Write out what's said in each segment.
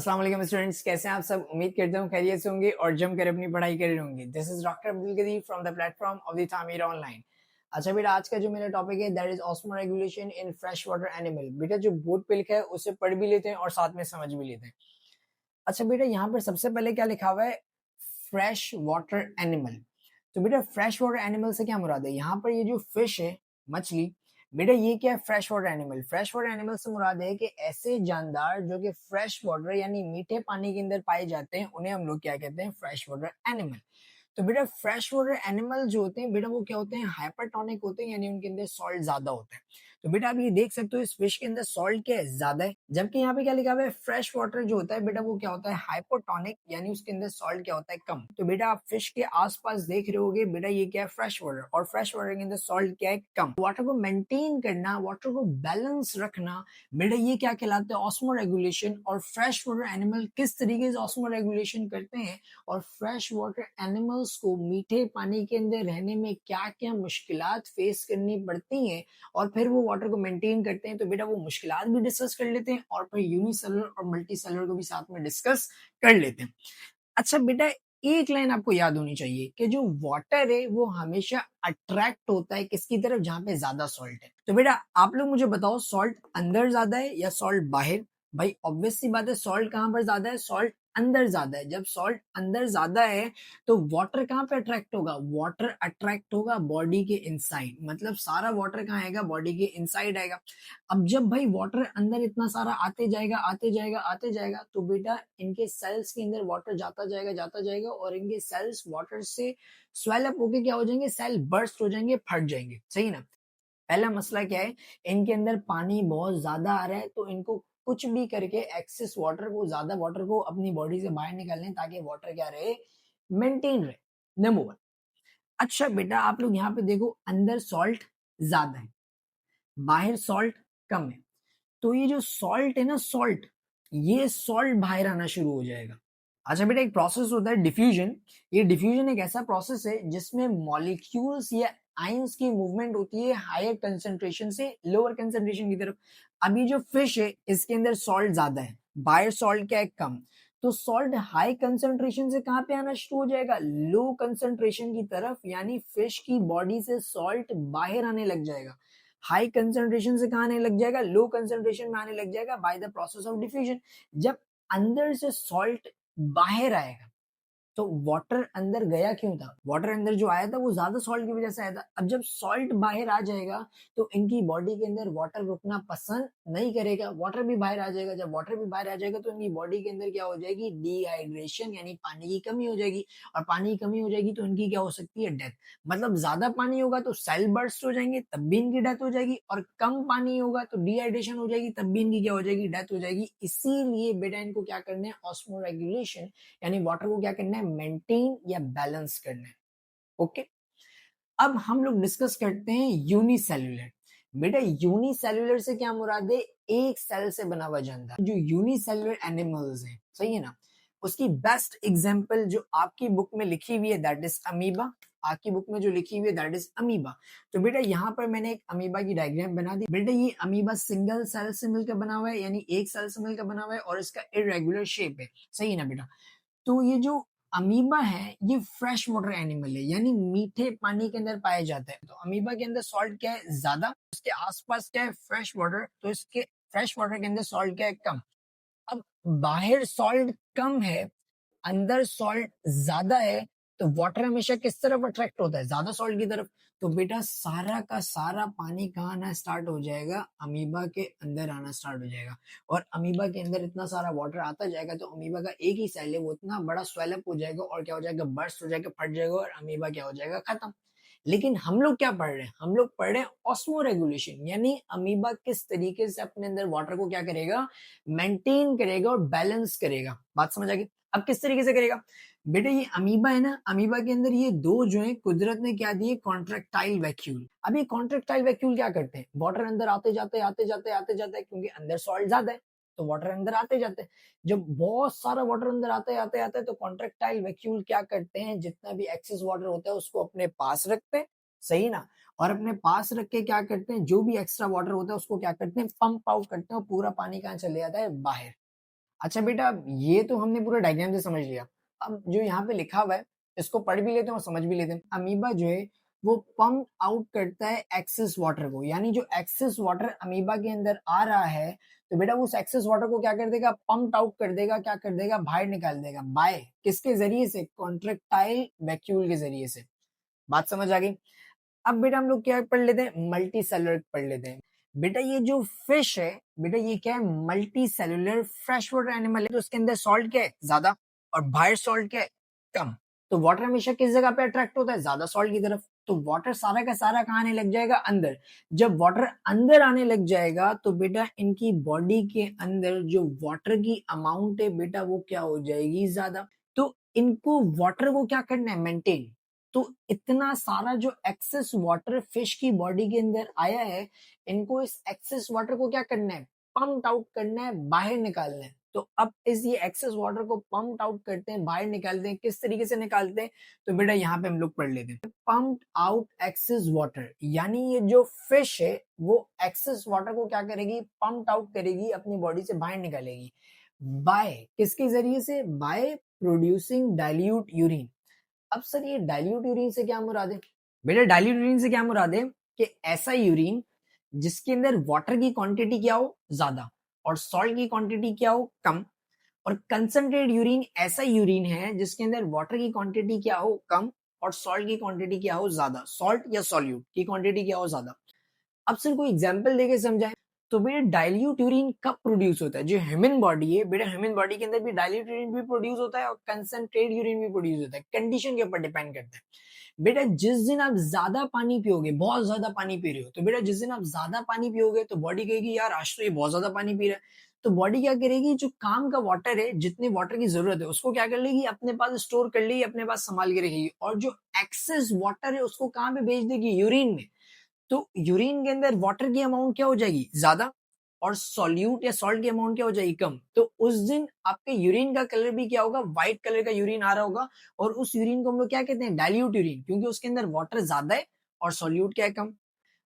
अस्सलाम वालेकुम स्टूडेंट्स, कैसे हैं आप सब। उम्मीद करता हूँ खैरियत से होंगे और जमकर अपनी पढ़ाई कर रहे होंगे। This is doctor Abdul Qadir from the platform of the Tameer online. अच्छा बेटा, आज का जो मेरा टॉपिक है that is osmoregulation in fresh water animal. बेटा जो बोर्ड पे लिखा है उसे पढ़ भी लेते हैं और साथ में समझ भी लेते हैं। अच्छा बेटा, यहाँ पर सबसे पहले क्या लिखा हुआ है, फ्रेश वाटर एनिमल। तो बेटा फ्रेश वाटर एनिमल से क्या मुराद है, यहाँ पर ये जो फिश है, मछली, बेटा ये क्या है, fresh water animal. Fresh water animal से मुराद है कि ऐसे जानदार जो कि फ्रेश वाटर यानी मीठे पानी के अंदर पाए जाते हैं, उन्हें हम लोग क्या कहते हैं, फ्रेश वाटर एनिमल। तो बेटा फ्रेश वाटर एनिमल जो होते हैं बेटा वो क्या होते हैं, हाइपरटोनिक होते हैं, यानी उनके अंदर सॉल्ट ज्यादा होता है। तो बेटा आप ये देख सकते हो इस फिश के अंदर सॉल्ट क्या है, ज्यादा है। जबकि यहाँ पे क्या लिखा हुआ है, फ्रेश वाटर जो होता है बेटा वो क्या होता है, हाइपोटोनिक, यानी उसके अंदर सॉल्ट क्या होता है, कम। तो बेटा आप फिश के आसपास देख रहे होगे, बेटा ये क्या है, फ्रेश वाटर, और फ्रेश वाटर के अंदर सॉल्ट क्या है, कम। वाटर को मेंटेन करना, वाटर को बैलेंस रखना, बेटा ये क्या कहलाता है, ऑस्मो रेगुलेशन। और फ्रेश वाटर एनिमल किस तरीके से ऑस्मो रेगुलेशन करते हैं, और फ्रेश वाटर एनिमल्स को मीठे पानी के अंदर रहने में क्या क्या मुश्किलात फेस करनी पड़ती हैं, और फिर वो वाटर को मेंटेन करते हैं। तो बेटा वो मुश्किलात भी डिस्कस कर लेते हैं और फिर यूनिसेलुलर और मल्टीसेलुलर को भी साथ में डिस्कस कर लेते हैं। अच्छा बेटा, एक लाइन आपको याद होनी चाहिए कि जो वाटर है वो हमेशा अट्रैक्ट होता है किसकी तरफ, जहां पे ज्यादा सॉल्ट है। तो बेटा आप लोग मुझे बताओ, सॉल्ट अंदर ज्यादा है या सॉल्ट बाहर। भाई ऑब्वियस सी बात है, सॉल्ट कहां पर ज्यादा है, सॉल्ट अंदर ज्यादा है। जब सॉल्ट अंदर ज्यादा है तो वाटर कहां पे अट्रैक्ट होगा, वाटर अट्रैक्ट होगा बॉडी के इनसाइड। मतलब सारा वाटर कहां आएगा, बॉडी के इनसाइड आएगा। अब जब भाई वाटर अंदर इतना सारा आते जाएगा आते जाएगा आते जाएगा, तो बेटा इनके सेल्स के अंदर वाटर जाता जाएगा और इनके सेल्स वाटर से स्वेल अप होके क्या हो जाएंगे, सेल बर्स्ट हो जाएंगे, फट जाएंगे। सही ना। पहला मसला क्या है, इनके अंदर पानी बहुत ज्यादा आ रहा है, तो इनको कुछ भी करके एक्सेस वाटर को, ज्यादा वाटर को अपनी बॉडी से बाहर निकालने, ताकि वाटर क्या रहे, मेंटेन रहे। Number one. अच्छा बेटा आप लोग यहाँ पे देखो, अंदर सॉल्ट ज्यादा है, बाहर सॉल्ट कम है। तो ये जो सॉल्ट है ना, सॉल्ट, ये सॉल्ट बाहर आना शुरू हो जाएगा। अच्छा बेटा, एक प्रोसेस होता है डिफ्यूजन। ये डिफ्यूजन एक ऐसा प्रोसेस है जिसमें मॉलिक्यूल्स या आयंस की मूवमेंट होती है हायर कंसंट्रेशन से लोअर कंसंट्रेशन की तरफ। अभी जो फिश है इसके अंदर सॉल्ट ज्यादा है, बाहर सॉल्ट क्या है, कम। तो सॉल्ट हाई कंसंट्रेशन से कहां पे आना शुरू हो जाएगा, लो कंसंट्रेशन की तरफ, यानी फिश की बॉडी से सॉल्ट बाहर आने लग जाएगा। हाई कंसंट्रेशन से कहां आने लग जाएगा, लो कंसंट्रेशन में आने लग जाएगा by the process of diffusion. जब अंदर से सॉल्ट बाहर आएगा, तो वाटर अंदर गया क्यों था, वाटर अंदर जो आया था वो ज्यादा सॉल्ट की वजह से आया था। अब जब सॉल्ट बाहर आ जाएगा तो इनकी बॉडी के अंदर वाटर रुकना पसंद नहीं करेगा, वाटर भी बाहर आ जाएगा। जब वाटर भी बाहर आ जाएगा तो इनकी बॉडी के अंदर क्या हो जाएगी, डिहाइड्रेशन, यानी पानी की कमी हो जाएगी। और पानी की कमी हो जाएगी तो इनकी क्या हो सकती है, डेथ। मतलब ज्यादा पानी होगा तो सेल बर्स्ट हो जाएंगे, तब भी इनकी डेथ हो जाएगी, और कम पानी होगा तो डिहाइड्रेशन हो जाएगी, तब भी इनकी क्या हो जाएगी, डेथ हो जाएगी। इसीलिए बेटा इनको क्या करना है, ऑस्मो रेगुलेशन, यानी वाटर को क्या करना है, मेंटेन या बैलेंस करना है। ओके। अब हम लोग डिस्कस करते हैं यूनिसेल्युलर। बेटा यूनिसेल्युलर से क्या मुराद है, एक सेल से बना हुआ जानदार। जो यूनिसेल्युलर एनिमल्स हैं, सही है ना, उसकी बेस्ट एग्जांपल जो आपकी बुक में लिखी हुई है दैट इज अमीबा। आपकी बुक में जो लिखी हुई है दैट इज अमीबा। तो बेटा यहाँ पर मैंने एक अमीबा की डायग्राम बना दी। बेटा ये अमीबा सिंगल सेल से मिलकर बना हुआ है, यानी एक सेल से मिलकर बना हुआ है, और इसका इरेगुलर शेप है। सही है ना बेटा। तो ये जो अमीबा है ये फ्रेश वाटर एनिमल है, यानी मीठे पानी के अंदर पाया जाता है। तो अमीबा के अंदर सॉल्ट क्या है, ज्यादा, उसके आसपास क्या है, फ्रेश वाटर, तो इसके फ्रेश वाटर के अंदर सॉल्ट क्या है, कम। अब बाहर सॉल्ट कम है, अंदर सॉल्ट ज्यादा है, तो वाटर हमेशा किस तरफ अट्रैक्ट होता है, ज्यादा सॉल्ट की तरफ। तो बेटा सारा का सारा पानी कहाँ आना स्टार्ट हो जाएगा, अमीबा के अंदर आना स्टार्ट हो जाएगा। और अमीबा के अंदर इतना सारा वाटर आता जाएगा तो अमीबा का एक ही सेल है वो इतना बड़ा स्वेलअप हो जाएगा, और क्या हो जाएगा, बर्स्ट हो जाएगा, फट जाएगा, और अमीबा क्या हो जाएगा, खत्म। लेकिन हम लोग क्या पढ़ रहे हैं, हम लोग पढ़ रहे हैं ऑस्मो रेगुलेशन, यानी अमीबा किस तरीके से अपने अंदर वाटर को क्या करेगा, मेंटेन करेगा और बैलेंस करेगा। बात समझ आ गई। अब किस तरीके से करेगा, बेटा ये अमीबा है ना, अमीबा के अंदर ये दो जो है कुदरत ने क्या दिए, कॉन्ट्रेक्टाइल वैक्यूल। अब ये कॉन्ट्रेक्टाइल वैक्यूल क्या करते हैं, वाटर अंदर आते जाते आते जाते आते जाते, क्योंकि अंदर सॉल्ट ज्यादा है तो वाटर अंदर आते जाते हैं। जब बहुत सारा वाटर अंदर आते आते आते तो कॉन्ट्रेक्टाइल वैक्यूल क्या करते हैं, जितना भी एक्सेस वाटर होता है उसको अपने पास रखते हैं। सही ना। और अपने पास रख के क्या करते हैं, जो भी एक्स्ट्रा वाटर होता है उसको क्या करते हैं, पंप आउट करते हैं, और पूरा पानी कहाँ चले जाता है, बाहर। अच्छा बेटा, ये तो हमने पूरा डायग्राम से समझ लिया। अब जो यहाँ पे लिखा हुआ है इसको पढ़ भी लेते हैं और समझ भी लेते हैं। अमीबा जो है वो पंप आउट करता है एक्सेस वाटर को, यानी जो एक्सेस वाटर अमीबा के अंदर आ रहा है तो बेटा उस एक्सेस वाटर को क्या कर देगा, पंप आउट कर देगा, क्या कर देगा, बाहर निकाल देगा। बाय किसके जरिए से, कॉन्ट्रेक्टाइल वैक्यूल के जरिए से। बात समझ आ गई। अब बेटा हम लोग क्या पढ़ लेते हैं, मल्टी सेलुलर पढ़ लेते हैं। बेटा ये जो फिश है बेटा ये क्या है, multi cellular fresh water animal है। तो उसके अंदर सॉल्ट क्या है, ज्यादा, और बाहर सॉल्ट क्या है, कम। तो वाटर हमेशा किस जगह पे अट्रैक्ट होता है, ज्यादा सॉल्ट की तरफ। तो वाटर सारा का सारा कहाँ आने लग जाएगा, अंदर। जब वाटर अंदर आने लग जाएगा तो बेटा इनकी बॉडी के अंदर जो वाटर की अमाउंट है बेटा वो क्या हो जाएगी, ज्यादा। तो इनको वाटर को क्या करना है, मेंटेन। तो इतना सारा जो एक्सेस वाटर फिश की बॉडी के अंदर आया है, इनको इस एक्सेस वाटर को क्या करना है, पंप आउट करना है, बाहर निकालना है। तो अब इस ये एक्सेस वाटर को पंप आउट करते हैं, बाहर निकालते हैं। किस तरीके से निकालते हैं, तो बेटा यहाँ पे हम लोग पढ़ लेते हैं। पंप आउट एक्सेस वाटर, यानी ये जो फिश है वो एक्सेस वाटर को क्या करेगी, पंप आउट करेगी, अपनी बॉडी से बाहर निकालेगी। बाय किसके जरिए से, बाय प्रोड्यूसिंग डाइल्यूट यूरिन। अब सर ये डाइल्यूट यूरिन से क्या मुराद है, बेटा डाइल्यूट यूरिन से क्या मुराद है कि ऐसा यूरिन जिसके अंदर वाटर की क्वांटिटी क्या हो, ज्यादा, और सॉल्ट की क्वांटिटी क्या हो, कम। और कंसंट्रेट यूरिन ऐसा यूरिन है जिसके अंदर वाटर की क्वांटिटी क्या हो, कम, और सॉल्ट की क्वांटिटी क्या हो, ज्यादा। सॉल्ट या सॉल्यूट की क्वांटिटी क्या हो, ज्यादा। अब सर कोई एग्जांपल देके समझाएं। तो बेटा डाइल्यूट यूरिन कब प्रोड्यूस होता है, जो ह्यूमन बॉडी है बेटा, ह्यूमन बॉडी के अंदर भी डाइल्यूट यूरिन भी प्रोड्यूस होता है और कंसंट्रेट यूरिन भी प्रोड्यूस होता है। कंडीशन के ऊपर डिपेंड करता है। बेटा जिस दिन आप ज्यादा पानी पियोगे, बहुत ज्यादा पानी पी रहे हो, तो बेटा जिस दिन आप ज्यादा पानी पियोगे तो बॉडी कहेगी यार आज तो ये बहुत ज्यादा पानी पी रहा है। तो बॉडी क्या करेगी, जो काम का वाटर है, जितने वाटर की जरूरत है उसको क्या कर लेगी, अपने पास स्टोर कर लेगी, अपने पास संभाल के रखेगी। और जो एक्सेस वाटर है उसको कहाँ पे भेज देगी, यूरिन में। तो यूरिन के अंदर वाटर की अमाउंट क्या हो जाएगी, ज्यादा, और सॉल्यूट या सॉल्ट की अमाउंट क्या हो जाएगी, कम। तो उस दिन आपके यूरिन का कलर भी क्या होगा, व्हाइट कलर का यूरिन आ रहा होगा। और उस यूरिन को हम लोग क्या कहते हैं, डाइल्यूट यूरिन, क्योंकि उसके अंदर वाटर ज्यादा है और सॉल्यूट क्या है, कम।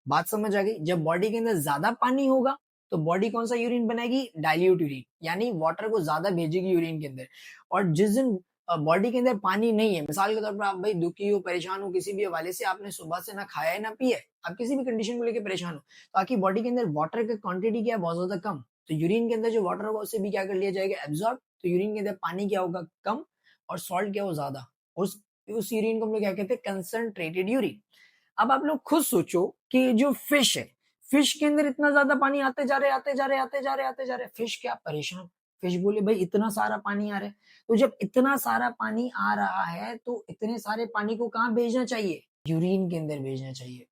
बात समझ आ गई। जब बॉडी के अंदर ज्यादा पानी होगा तो बॉडी कौन सा यूरिन बनाएगी, डाइल्यूट यूरिन, यानी वाटर को ज्यादा भेजेगी यूरिन के अंदर। और जिस दिन बॉडी के अंदर पानी नहीं है, मिसाल के तौर पर आप भाई दुखी हो, परेशान हो, किसी भी हवाले से आपने सुबह से ना खाया है ना पिया है, आप किसी भी कंडीशन को लेकर परेशान हो, तो आपकी बॉडी के अंदर वाटर की क्वांटिटी क्या है, बहुत ज्यादा कम। तो यूरिन के अंदर जो वाटर होगा उसे भी क्या कर लिया जाएगा, एब्जॉर्ब। तो यूरिन के अंदर पानी क्या होगा, कम, और सॉल्ट क्या हो, ज्यादा। उस यूरिन को हम लोग क्या कहते हैं, कंसंट्रेटेड यूरिन। अब आप लोग खुद सोचो कि जो फिश है, फिश के अंदर इतना ज्यादा पानी आते जा रहे, आते जा रहे, आते जा रहे, आते जा रहे, फिश क्या परेशान। फिश बोले भाई इतना सारा पानी आ रहा है। तो जब इतना सारा पानी आ रहा है तो इतने सारे पानी को कहाँ भेजना चाहिए, यूरिन के अंदर भेजना चाहिए।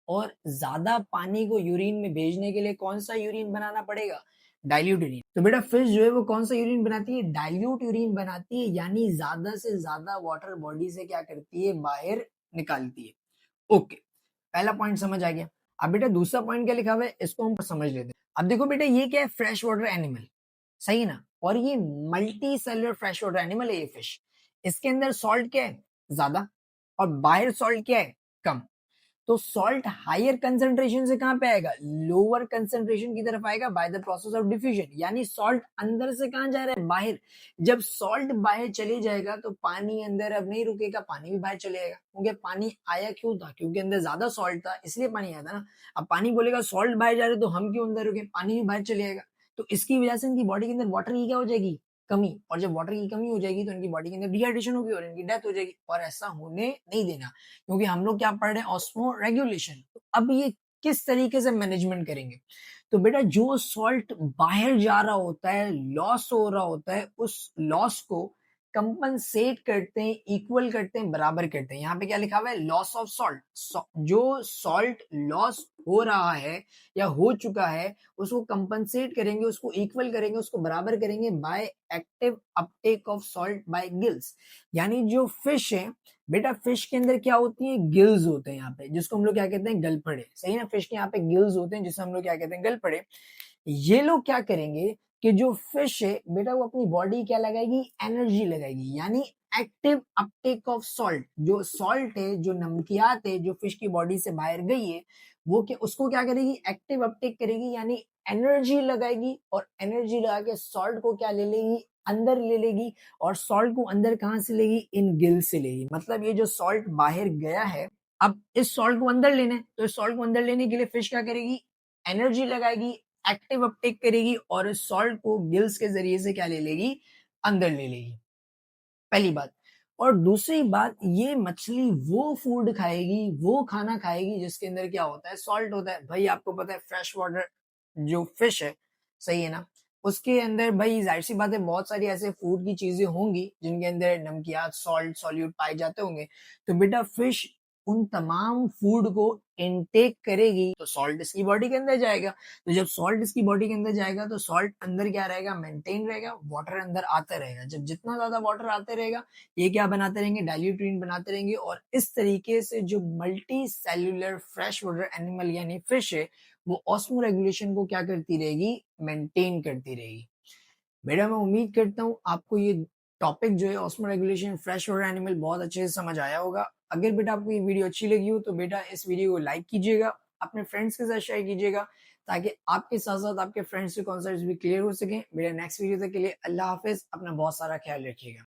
और ज्यादा पानी को यूरिन में भेजने के लिए कौन सा यूरिन बनाना पड़ेगा, डाइल्यूट यूरिन। तो बेटा फिश जो है वो कौन सा यूरिन बनाती है, डाइल्यूट यूरिन बनाती है, यानी ज्यादा से ज्यादा वाटर बॉडी से क्या करती है, बाहर निकालती है। ओके, पहला पॉइंट समझ आ गया। अब बेटा दूसरा पॉइंट क्या लिखा हुआ है इसको हम समझ लेते हैं। अब देखो बेटा ये क्या है, फ्रेश वाटर एनिमल, सही है ना। और ये multi cellular fresh water animal है ये फिश। इसके अंदर सॉल्ट क्या है, ज्यादा, और बाहर सॉल्ट क्या है, कम। तो सॉल्ट हायर कंसंट्रेशन से कहां पे आएगा, लोअर कंसंट्रेशन की तरफ आएगा by the process of diffusion, यानी सॉल्ट अंदर से कहां जा रहा है, बाहर। जब सॉल्ट बाहर चले जाएगा तो पानी अंदर अब नहीं रुकेगा, पानी भी बाहर चले जाएगा। क्योंकि पानी आया क्यों था, क्योंकि अंदर ज्यादा सॉल्ट था इसलिए पानी आया था ना। अब पानी बोलेगा सॉल्ट बाहर जा रहे तो हम क्यों अंदर रुके, पानी भी बाहर चले जाएगा। तो इसकी वजह से इनकी बॉडी के अंदर वाटर की क्या हो जाएगी, कमी। और जब वाटर की कमी हो जाएगी तो इनकी बॉडी के अंदर डिहाइड्रेशन होगी और इनकी डेथ हो जाएगी। और ऐसा होने नहीं देना, क्योंकि हम लोग क्या पढ़ रहे हैं, ऑस्मो रेगुलेशन। तो अब ये किस तरीके से मैनेजमेंट करेंगे, तो बेटा जो सॉल्ट बाहर जा रहा होता है, लॉस हो रहा होता है, उस लॉस को कंपनसेट करते हैं, इक्वल करते हैं, बराबर करते हैं। यहाँ पे क्या लिखा हुआ है, लॉस ऑफ सॉल्ट। जो सॉल्ट लॉस हो रहा है या हो चुका है उसको कंपनसेट करेंगे, उसको इक्वल करेंगे, उसको बराबर करेंगे by active uptake of salt by gills. यानी जो फिश है बेटा, फिश के अंदर क्या होती है, गिल्स होते हैं यहाँ पे, जिसको हम लोग क्या कहते हैं, गलफड़े, सही ना। फिश के यहाँ पे गिल्स होते हैं जिससे हम लोग क्या कहते हैं, गलफड़े। ये लोग क्या करेंगे कि जो फिश है बेटा वो अपनी बॉडी क्या लगाएगी, एनर्जी लगाएगी, यानी एक्टिव अपटेक ऑफ सॉल्ट। जो सॉल्ट है, जो नमकियात है, जो फिश की बॉडी से बाहर गई है, वो उसको क्या करेगी, एक्टिव अपटेक करेगी, यानी एनर्जी लगाएगी, और एनर्जी लगा के सॉल्ट को क्या ले लेगी, अंदर ले लेगी। और सॉल्ट को अंदर कहां से लेगी, इन गिल से लेगी। मतलब ये जो सॉल्ट बाहर गया है, अब इस सॉल्ट को अंदर लेना है, तो इस सॉल्ट को अंदर लेने के लिए फिश क्या करेगी, एनर्जी लगाएगी, एक्टिव अपटेक करेगी, और इस सॉल्ट को गिल्स के जरिए से क्या ले लेगी, अंदर ले लेगी। पहली बात। और दूसरी बात, ये मछली वो फूड खाएगी, वो खाना खाएगी जिसके अंदर क्या होता है, सॉल्ट होता है। भाई आपको पता है फ्रेश वाटर जो फिश है, सही है ना, उसके अंदर भाई जाहिर सी बात है बहुत सारी ऐसे फूड की चीजें होंगी जिनके अंदर नमकियात, सॉल्ट, सॉल्यूट पाए जाते होंगे। तो बेटा फिश उन तमाम फूड को इनटेक करेगी, तो सॉल्ट इसकी बॉडी के अंदर जाएगा। तो जब सॉल्ट इसकी बॉडी के अंदर जाएगा तो सॉल्ट अंदर क्या रहेगा, मेंटेन रहेगा, वाटर अंदर आता रहेगा। जब जितना ज्यादा वाटर आते रहेगा, ये क्या बनाते रहेंगे, डाइल्यूट बनाते रहेंगे, और इस तरीके से जो multi cellular fresh water animal यानी फिश है, वो ऑस्मो रेगुलेशन को क्या करती रहेगी, मेंटेन करती रहेगी। बेटा मैं उम्मीद करता हूँ आपको ये टॉपिक जो है osmo regulation fresh water animal बहुत अच्छे से समझ आया होगा। अगर बेटा आपको ये वीडियो अच्छी लगी हो तो बेटा इस वीडियो को लाइक कीजिएगा, अपने फ्रेंड्स के साथ शेयर कीजिएगा, ताकि आपके साथ साथ आपके फ्रेंड्स के कॉन्सेप्ट्स भी क्लियर हो सके। मेरा नेक्स्ट वीडियो तक के लिए अल्लाह हाफिज, अपना बहुत सारा ख्याल रखिएगा।